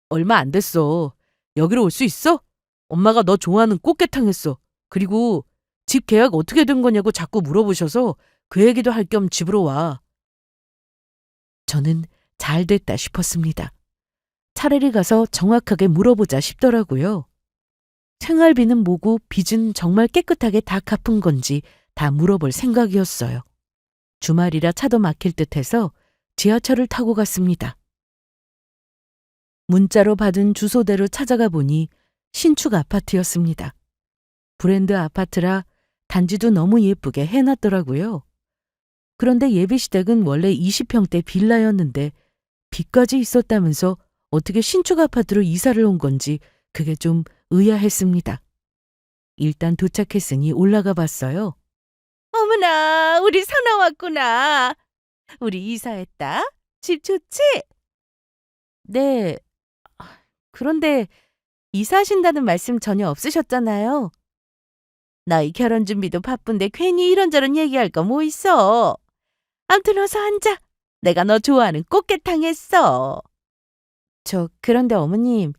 얼마 안 됐어. 여기로 올 수 있어? 엄마가 너 좋아하는 꽃게탕 했어. 그리고 집 계약 어떻게 된 거냐고 자꾸 물어보셔서 그 얘기도 할 겸 집으로 와. 저는 잘 됐다 싶었습니다. 차라리 가서 정확하게 물어보자 싶더라고요. 생활비는 뭐고 빚은 정말 깨끗하게 다 갚은 건지 다 물어볼 생각이었어요. 주말이라 차도 막힐 듯해서 지하철을 타고 갔습니다. 문자로 받은 주소대로 찾아가 보니 신축 아파트였습니다. 브랜드 아파트라 단지도 너무 예쁘게 해놨더라고요. 그런데 예비시댁은 원래 20평대 빌라였는데 빚까지 있었다면서 어떻게 신축 아파트로 이사를 온 건지 그게 좀 의아했습니다. 일단 도착했으니 올라가 봤어요. 어머나, 우리 선아 왔구나. 우리 이사했다. 집 좋지? 네. 그런데 이사하신다는 말씀 전혀 없으셨잖아요. 너희 결혼 준비도 바쁜데 괜히 이런저런 얘기할 거 뭐 있어. 암튼 어서 앉아. 내가 너 좋아하는 꽃게탕 했어. 그런데 어머님,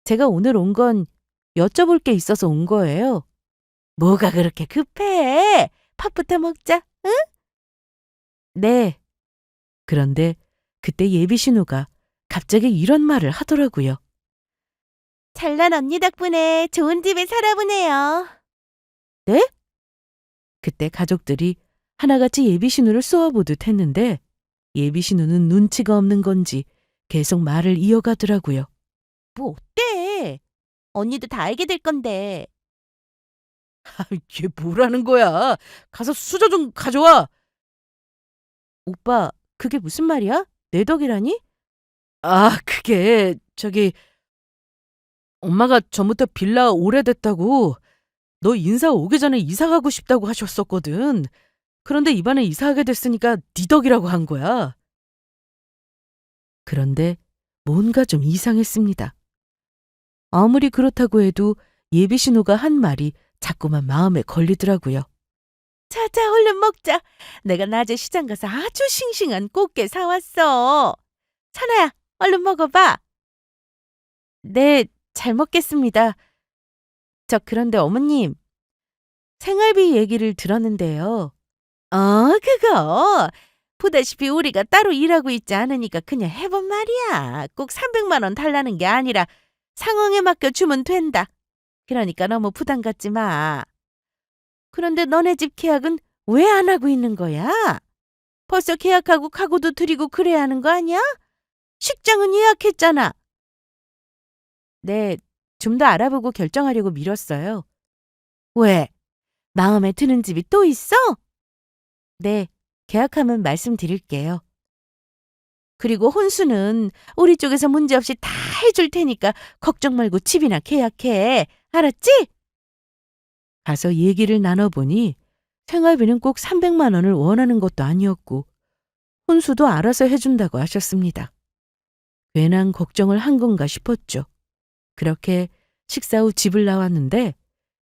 제가 오늘 온 건 여쭤볼 게 있어서 온 거예요. 뭐가 그렇게 급해? 밥부터 먹자, 응? 네. 그런데 그때 예비 신우가 갑자기 이런 말을 하더라고요. 잘난 언니 덕분에 좋은 집에 살아보네요. 네? 그때 가족들이 하나같이 예비 신우를 쏘아보듯 했는데 예비 신우는 눈치가 없는 건지 계속 말을 이어가더라고요. 뭐 어때? 언니도 다 알게 될 건데. 얘 뭐라는 거야? 가서 수저 좀 가져와. 오빠, 그게 무슨 말이야? 내 덕이라니? 그게 엄마가 전부터 빌라 오래됐다고 너 인사 오기 전에 이사 가고 싶다고 하셨었거든. 그런데 이번에 이사하게 됐으니까 네 덕이라고 한 거야. 그런데 뭔가 좀 이상했습니다. 아무리 그렇다고 해도 예비 신우가 한 말이 자꾸만 마음에 걸리더라고요. 자자, 얼른 먹자. 내가 낮에 시장 가서 아주 싱싱한 꽃게 사왔어. 찬아야, 얼른 먹어봐. 네, 잘 먹겠습니다. 그런데 어머님, 생활비 얘기를 들었는데요. 그거. 보다시피 우리가 따로 일하고 있지 않으니까 그냥 해본 말이야. 꼭 300만 원 달라는 게 아니라 상황에 맡겨 주면 된다. 그러니까 너무 부담 갖지 마. 그런데 너네 집 계약은 왜 안 하고 있는 거야? 벌써 계약하고 카고도 드리고 그래야 하는 거 아니야? 식장은 예약했잖아. 네, 좀 더 알아보고 결정하려고 미뤘어요. 왜? 마음에 드는 집이 또 있어? 네, 계약하면 말씀드릴게요. 그리고 혼수는 우리 쪽에서 문제없이 다 해줄 테니까 걱정 말고 집이나 계약해. 알았지? 가서 얘기를 나눠보니 생활비는 꼭 300만 원을 원하는 것도 아니었고 혼수도 알아서 해준다고 하셨습니다. 괜한 걱정을 한 건가 싶었죠. 그렇게 식사 후 집을 나왔는데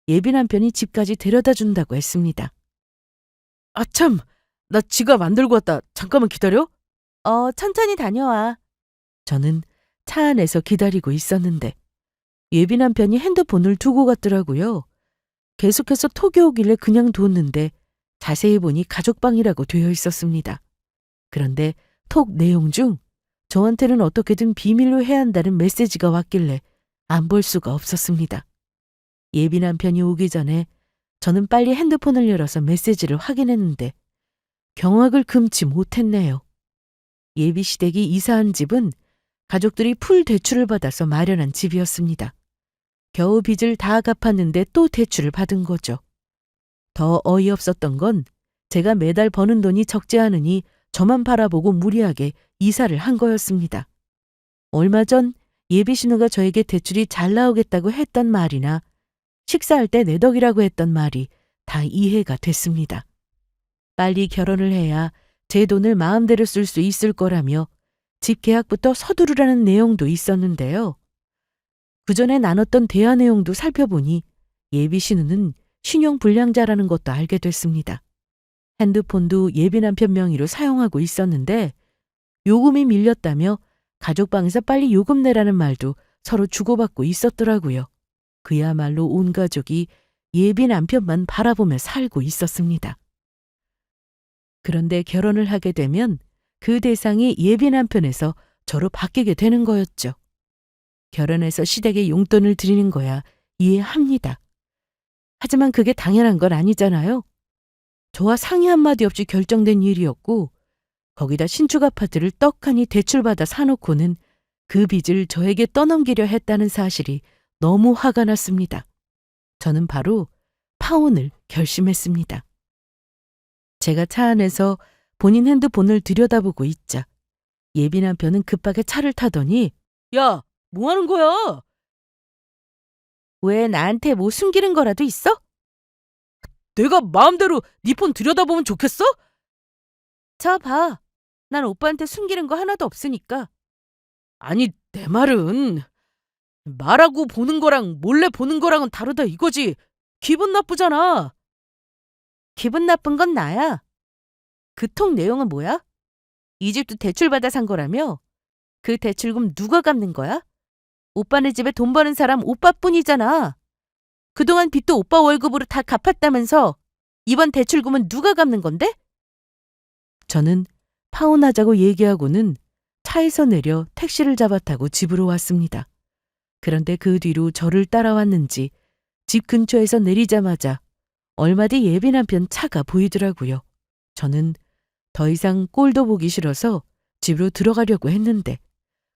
예비 남편이 집까지 데려다 준다고 했습니다. 참, 나 지갑 안 들고 왔다. 잠깐만 기다려. 천천히 다녀와. 저는 차 안에서 기다리고 있었는데 예비 남편이 핸드폰을 두고 갔더라고요. 계속해서 톡이 오길래 그냥 뒀는데 자세히 보니 가족방이라고 되어 있었습니다. 그런데 톡 내용 중 저한테는 어떻게든 비밀로 해야 한다는 메시지가 왔길래 안 볼 수가 없었습니다. 예비 남편이 오기 전에 저는 빨리 핸드폰을 열어서 메시지를 확인했는데 경악을 금치 못했네요. 예비 시댁이 이사한 집은 가족들이 풀 대출을 받아서 마련한 집이었습니다. 겨우 빚을 다 갚았는데 또 대출을 받은 거죠. 더 어이없었던 건 제가 매달 버는 돈이 적지 않으니 저만 바라보고 무리하게 이사를 한 거였습니다. 얼마 전 예비 신우가 저에게 대출이 잘 나오겠다고 했던 말이나 식사할 때 내 덕이라고 했던 말이 다 이해가 됐습니다. 빨리 결혼을 해야 제 돈을 마음대로 쓸 수 있을 거라며 집 계약부터 서두르라는 내용도 있었는데요. 그 전에 나눴던 대화 내용도 살펴보니 예비 신우는 신용불량자라는 것도 알게 됐습니다. 핸드폰도 예비 남편 명의로 사용하고 있었는데 요금이 밀렸다며 가족방에서 빨리 요금 내라는 말도 서로 주고받고 있었더라고요. 그야말로 온 가족이 예비 남편만 바라보며 살고 있었습니다. 그런데 결혼을 하게 되면 그 대상이 예비 남편에서 저로 바뀌게 되는 거였죠. 결혼해서 시댁에 용돈을 드리는 거야 이해합니다. 하지만 그게 당연한 건 아니잖아요. 저와 상의 한마디 없이 결정된 일이었고 거기다 신축 아파트를 떡하니 대출받아 사놓고는 그 빚을 저에게 떠넘기려 했다는 사실이 너무 화가 났습니다. 저는 바로 파혼을 결심했습니다. 제가 차 안에서 본인 핸드폰을 들여다보고 있자 예비 남편은 급하게 차를 타더니 야, 뭐 하는 거야? 왜 나한테 뭐 숨기는 거라도 있어? 내가 마음대로 네 폰 들여다보면 좋겠어? 저 봐. 난 오빠한테 숨기는 거 하나도 없으니까. 아니, 내 말은 말하고 보는 거랑 몰래 보는 거랑은 다르다 이거지. 기분 나쁘잖아. 기분 나쁜 건 나야. 그 통 내용은 뭐야? 이 집도 대출받아 산 거라며? 그 대출금 누가 갚는 거야? 오빠네 집에 돈 버는 사람 오빠뿐이잖아. 그동안 빚도 오빠 월급으로 다 갚았다면서 이번 대출금은 누가 갚는 건데? 저는 파혼하자고 얘기하고는 차에서 내려 택시를 잡아 타고 집으로 왔습니다. 그런데 그 뒤로 저를 따라왔는지 집 근처에서 내리자마자 얼마 뒤 예비 남편 차가 보이더라고요. 저는 더 이상 꼴도 보기 싫어서 집으로 들어가려고 했는데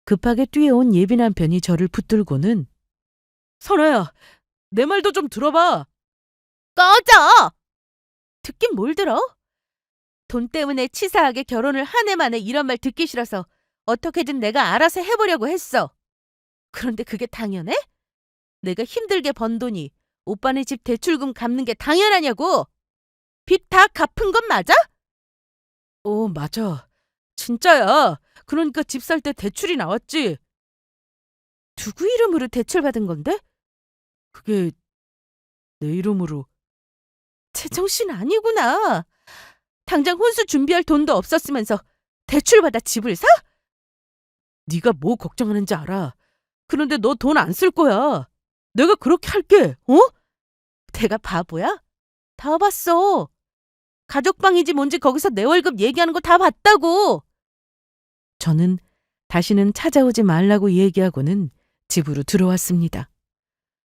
급하게 뛰어온 예비 남편이 저를 붙들고는 선아야, 내 말도 좀 들어봐. 꺼져! 듣긴 뭘 들어? 돈 때문에 치사하게 결혼을 한 해 만에 이런 말 듣기 싫어서 어떻게든 내가 알아서 해보려고 했어. 그런데 그게 당연해? 내가 힘들게 번 돈이 오빠네 집 대출금 갚는 게 당연하냐고? 빚 다 갚은 건 맞아? 맞아. 진짜야. 그러니까 집 살 때 대출이 나왔지. 누구 이름으로 대출받은 건데? 그게 내 이름으로. 제정신 아니구나. 당장 혼수 준비할 돈도 없었으면서 대출받아 집을 사? 네가 뭐 걱정하는지 알아. 그런데 너 돈 안 쓸 거야. 내가 그렇게 할게. 내가 바보야? 다 봤어. 가족방이지 뭔지 거기서 내 월급 얘기하는 거 다 봤다고. 저는 다시는 찾아오지 말라고 얘기하고는 집으로 들어왔습니다.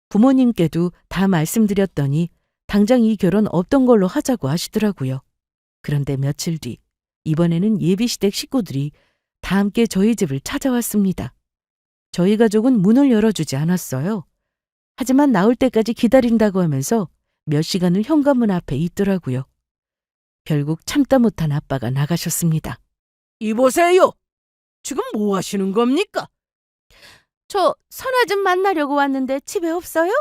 부모님께도 다 말씀드렸더니 당장 이 결혼 없던 걸로 하자고 하시더라고요. 그런데 며칠 뒤 이번에는 예비시댁 식구들이 다 함께 저희 집을 찾아왔습니다. 저희 가족은 문을 열어주지 않았어요. 하지만 나올 때까지 기다린다고 하면서 몇 시간을 현관문 앞에 있더라고요. 결국 참다 못한 아빠가 나가셨습니다. 이보세요. 지금 뭐 하시는 겁니까? 저 선아 좀 만나려고 왔는데 집에 없어요?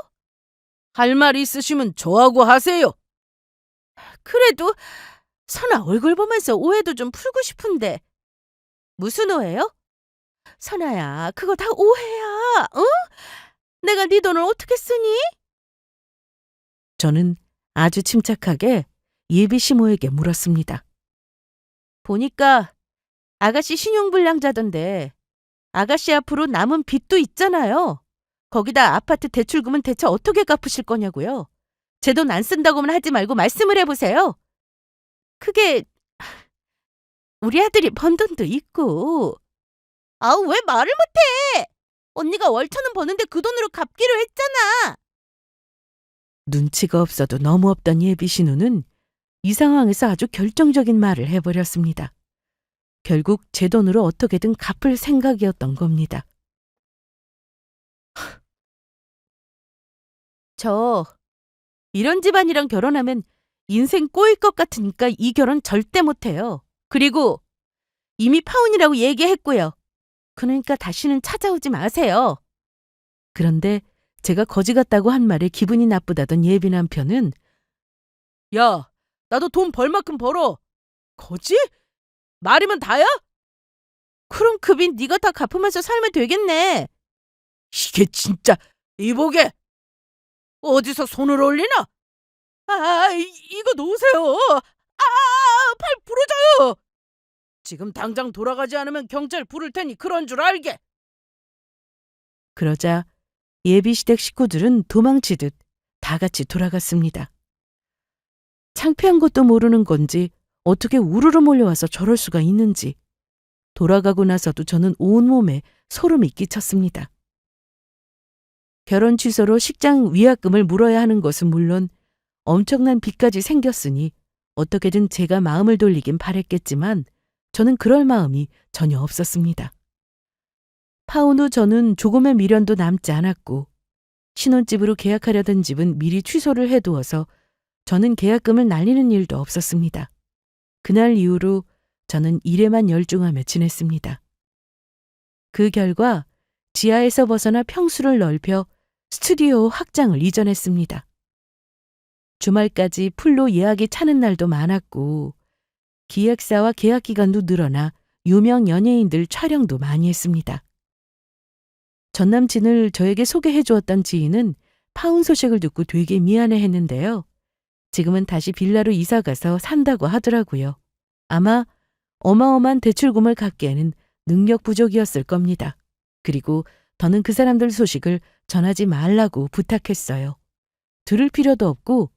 할 말 있으시면 저하고 하세요. 그래도 선아 얼굴 보면서 오해도 좀 풀고 싶은데. 무슨 오해요? 선아야, 그거 다 오해야. 응? 내가 네 돈을 어떻게 쓰니? 저는 아주 침착하게 예비 시모에게 물었습니다. 보니까 아가씨 신용불량자던데 아가씨 앞으로 남은 빚도 있잖아요. 거기다 아파트 대출금은 대체 어떻게 갚으실 거냐고요. 제 돈 안 쓴다고만 하지 말고 말씀을 해보세요. 그게 우리 아들이 번 돈도 있고. 아우, 왜 말을 못해? 언니가 월천은 버는데 그 돈으로 갚기로 했잖아. 눈치가 없어도 너무 없던 예비 신우는 이 상황에서 아주 결정적인 말을 해버렸습니다. 결국 제 돈으로 어떻게든 갚을 생각이었던 겁니다. 저 이런 집안이랑 결혼하면 인생 꼬일 것 같으니까 이 결혼 절대 못해요. 그리고 이미 파혼이라고 얘기했고요. 그러니까 다시는 찾아오지 마세요. 그런데 제가 거지 같다고 한 말에 기분이 나쁘다던 예비 남편은 야, 나도 돈 벌 만큼 벌어. 거지? 말이면 다야? 그럼 그 빚 네가 다 갚으면서 살면 되겠네. 이게 진짜 이보게. 어디서 손을 올리나? 이거 놓으세요. 팔 부러져요. 지금 당장 돌아가지 않으면 경찰 부를 테니 그런 줄 알게. 그러자 예비 시댁 식구들은 도망치듯 다 같이 돌아갔습니다. 창피한 것도 모르는 건지 어떻게 우르르 몰려와서 저럴 수가 있는지 돌아가고 나서도 저는 온몸에 소름이 끼쳤습니다. 결혼 취소로 식장 위약금을 물어야 하는 것은 물론 엄청난 빚까지 생겼으니 어떻게든 제가 마음을 돌리긴 바랬겠지만 저는 그럴 마음이 전혀 없었습니다. 파혼 후 저는 조금의 미련도 남지 않았고 신혼집으로 계약하려던 집은 미리 취소를 해두어서 저는 계약금을 날리는 일도 없었습니다. 그날 이후로 저는 일에만 열중하며 지냈습니다. 그 결과 지하에서 벗어나 평수를 넓혀 스튜디오 확장을 이전했습니다. 주말까지 풀로 예약이 차는 날도 많았고 기획사와 계약 기간도 늘어나 유명 연예인들 촬영도 많이 했습니다. 전 남친을 저에게 소개해 주었던 지인은 파혼 소식을 듣고 되게 미안해 했는데요. 지금은 다시 빌라로 이사 가서 산다고 하더라고요. 아마 어마어마한 대출금을 갚기에는 능력 부족이었을 겁니다. 그리고 더는 그 사람들 소식을 전하지 말라고 부탁했어요. 들을 필요도 없고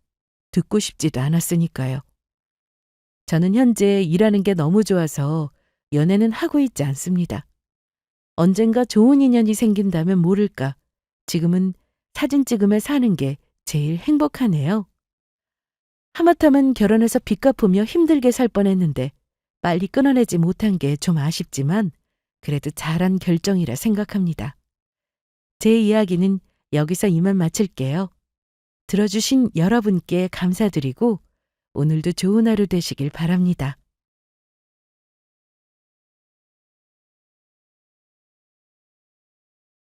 듣고 싶지도 않았으니까요. 저는 현재 일하는 게 너무 좋아서 연애는 하고 있지 않습니다. 언젠가 좋은 인연이 생긴다면 모를까. 지금은 사진 찍으며 사는 게 제일 행복하네요. 하마터면 결혼해서 빚 갚으며 힘들게 살 뻔했는데 빨리 끊어내지 못한 게 좀 아쉽지만 그래도 잘한 결정이라 생각합니다. 제 이야기는 여기서 이만 마칠게요. 들어주신 여러분께 감사드리고 오늘도 좋은 하루 되시길 바랍니다.